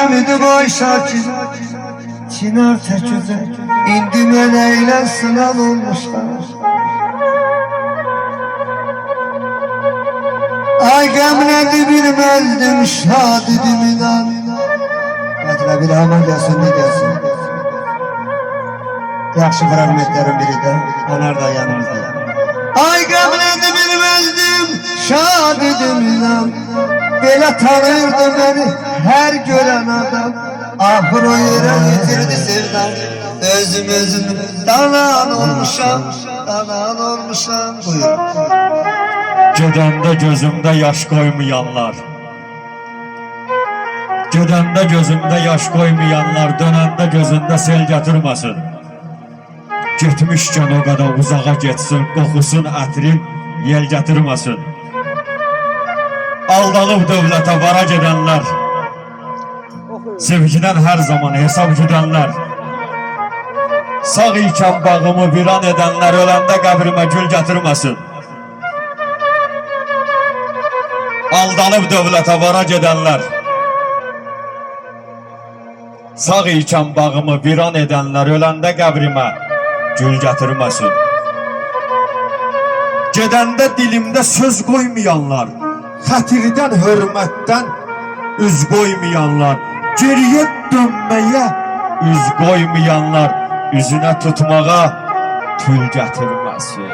kemidi boy şakir Çınar tek güzel indi meleğiyle sınav olmuşlar Ay gemledi bilmezdim şad idim inan Getirə bir aman gelsin ne gelsin Yaxşı fragmentlerin biri de Anar da yanımızda Ay gemledi bilmezdim şad idim inan Belə tanırdı beni her gören adam Ahır o yere getirdi sevdam Özüm danan olmuşam Buyur Gedəndə gözümdə yaş koymayanlar Gedəndə gözümdə yaş koymayanlar Dönəndə gözündə sel gətirməsin Getmişkən o qədər uzağa getsin Qoxusun ətrin yel gətirməsin Aldanıb dövlətə vara gedənlər Sevgidən hər zaman hesab güdənlər Sağ ikən bağımı viran edənlər Öləndə qəbrimə gül gətirməsin Aldanıb dövlətə vara gedənlər Sağ ikən bağımı viran edənlər Öləndə qəbrimə gül gətirməsin Gedəndə dilimdə söz qoymayanlar Xətirdən, hörmətdən üz qoymayanlar Geriyə dönməyə üz qoymayanlar Üzünə tutmağa tül gətirməsin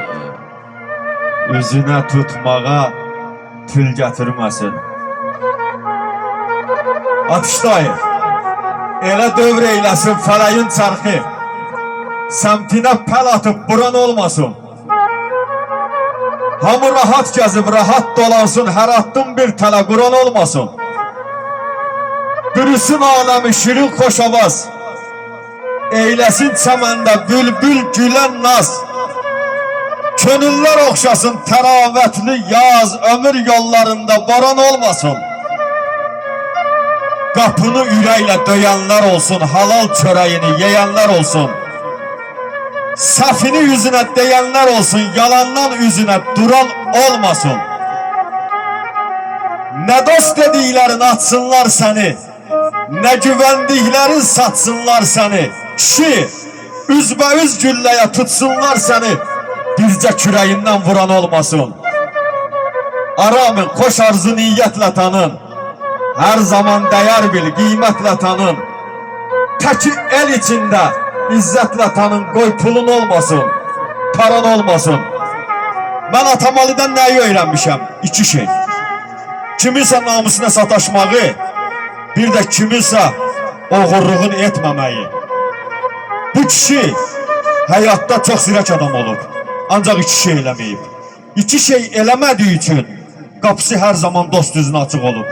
Üzünə tutmağa tül gətirməsin Atışdayı Elə dövr eyləsin fələyin çarxı Səmtinə pəl atıb buran olmasın Hamı rahat gəzib rahat dolansın Hər addım bir tələ quran olmasın Bürüsün aləmi şirin xoşavaz Eyləsin çəməndə bülbül gülən naz Könüllər oxşasın təravətli yaz Ömür yollarında baran olmasın Qapını ürəklə döyənlər olsun Halal çörəyini yeyənlər olsun Səfini yüzünə deyənlər olsun Yalandan üzünə duran olmasın Nə dost dediklərin atsınlar səni Nə güvəndiklərin satsınlar səni Kişi, üzbəüz gülləyə tutsunlar səni Bircə kürəyindən vuran olmasın Aramın, xoş arzu niyyətlə tanın Hər zaman dəyər bil, qiymətlə tanın Təki el içində İzzətlə tanın, qoy pulun olmasın Paran olmasın Mən Atamali'dən nəyi öyrənmişəm? İki şey Kiminsə namusuna sataşmağı Bir də kiminsə oğurluğun etməməyi Bu kişi həyatda çox zirək adam olub Ancaq iki şey eləməyib İki şey eləmədiyi üçün Qapısı hər zaman dost üzünə açıq olub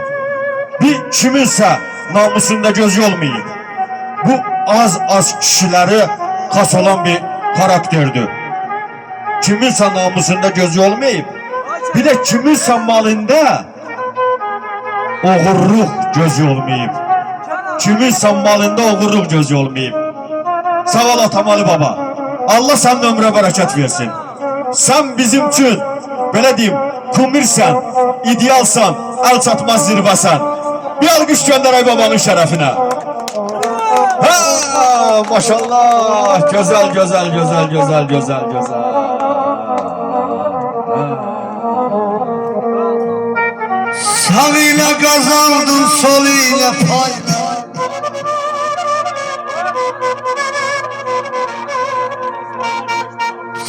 Bir kiminsə namusunda gözü olmayıb Bu az kişiləri xas olan bir karakterdir Kiminsə namusunda gözü olmayıb Bir də kiminsə malında Oğurluq gözü olmayıb Kiminsə malında oğurluq gözü olmayıb Sağ ol Atamali baba Allah sənin ömrə bərəkət versin Sən bizim üçün Belə deyim kumirsən İdealsan El çatmaz zirvəsən Bir alqış göndərək babanın şərəfinə Ha, maşallah Güzel Sağ ile kazandın sol ile pay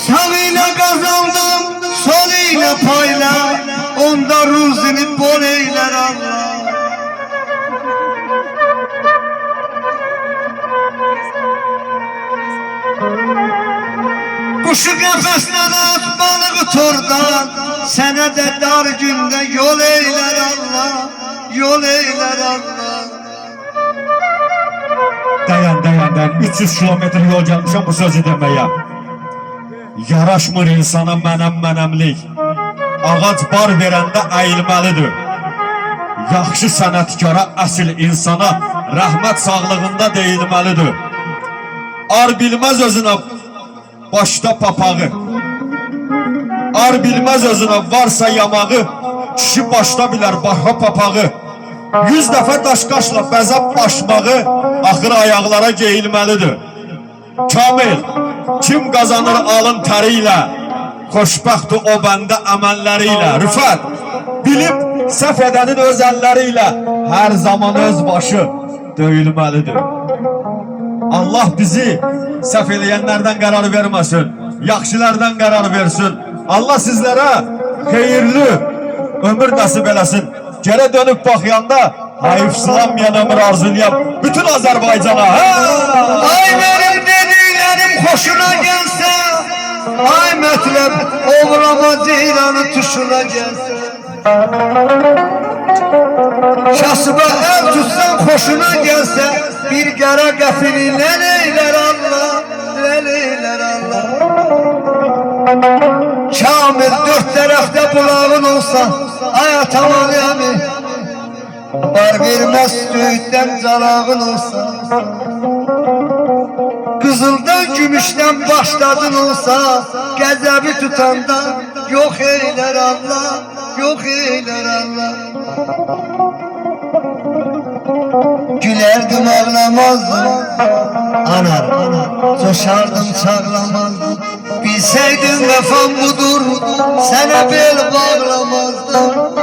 Sağ ile kazandın sol ile payla Onda ruzini bol eyler Allah Kuşu qəfəsdən at balığı tordan Sənə də dar gündə yol eylər Allah Yol eylər Allah Dayan 300 kilometr yol gəlmişəm bu sözü deməyə Yaraşmır insana mənəmlik Ağac bar verəndə əyilməlidir Yaxşı sənətkara əsil insana Rəhmət sağlığında deyilməlidir Ar bilməz özünə başda papağı Ar bilməz özünə varsa yamağı Kişi başda bilər baha papağı 100 dəfə daşqaşla bəzəb başmağı axır ayaqlara geyilməlidir. Kamil, kim qazanır alın təri ilə, xoşbəxtdir o bəndə əməlləri ilə. Rüfət, bilib səhv edənin öz əlləri ilə hər zaman öz başı döyülməlidir. Allah bizi səhv eləyənlərdən qərar verməsin, yaxşılardan qərar versin. Allah sizlərə xeyirli ömür nəsib eləsin. Geri dönüp bakıyanda hayıfsılanmayan ömür arzulayan bütün Azerbaycan'a. Ay benim dediklerim hoşuna gelse, ay metlep oğlama ceylanı tuşuna gelse, şahsıma el tutsan hoşuna gelse, bir kara gafili leleyler Allah, leleyler Allah. Kamil dört tarafta bulağın olsa, ay atamam yani. Var vermez söğütten calağın olsa, kızıldan gümüşten başladın olsa, gazabı tutanda yok eyler Allah, yok eyler Allah. Gülerdim ağlamazdım, anar, coşardım çağlamazdım. Bilseydim vefam budur, sana bel bağlamazdım.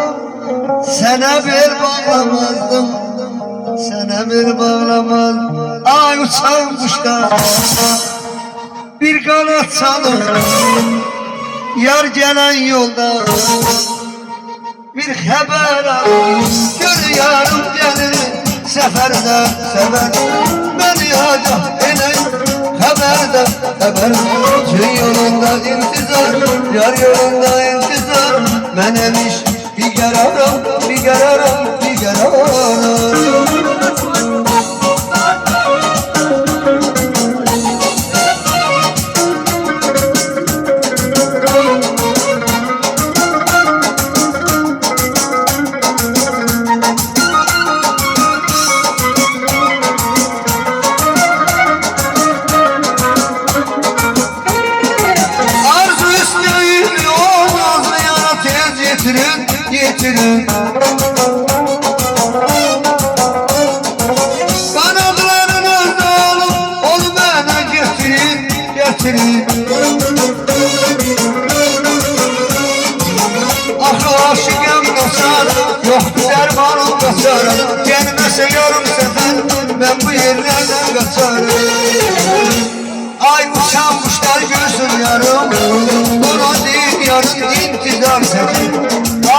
Sana bel bağlamazdım, sana bel bağlamazdım. Ay uçan kuşlar, bir kanat çalır, yar gelen yolda. Bir haber al, gör yarım gelir, seferde sefer. Beni hacah eyle, haberde haber. Köy yolunda intizar, yar yolunda intizar. Menemiş bir kararım, bir kararım, bir kararım. Getirin kanatlarınızda olup bana getirin, getirin. Ah aşıkım kaçar, yoktu dermanım kaçar. Gelmese yarım sefer ben bu yerlerden kaçarım. Ay uçan kuşlar görsün yarım, bunu değil yarım intizar seçin.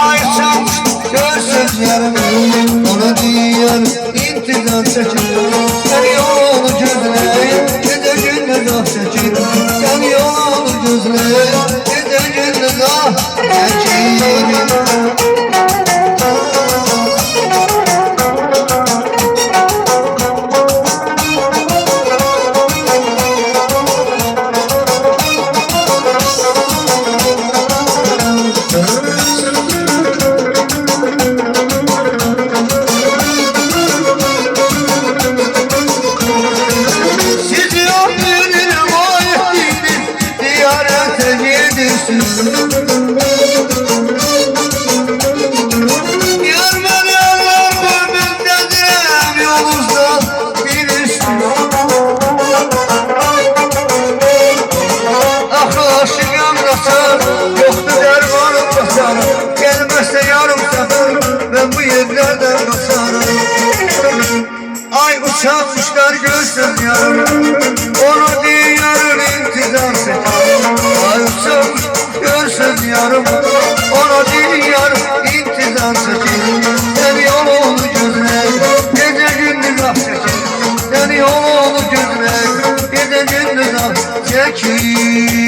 Ay uçan görsün yarım, onu değil yarım intizar seçin. Sen yolunu gözle, gece gündüz ah seçin. Sen yolunu gözle, gece gündüz ah seçin. Gelmezse yarım sefer ben bu yerlerden kaçarım. Ay uçan kuşlar görsün yarım, onu değil yarın intizar seçer. Ay uçan kuş görsün yarım, onu değil yarın intizar seçer. Sen yolunu gözle, gece gündüz ah seçer. Sen yolunu gözle, gece gündüz ah seçer.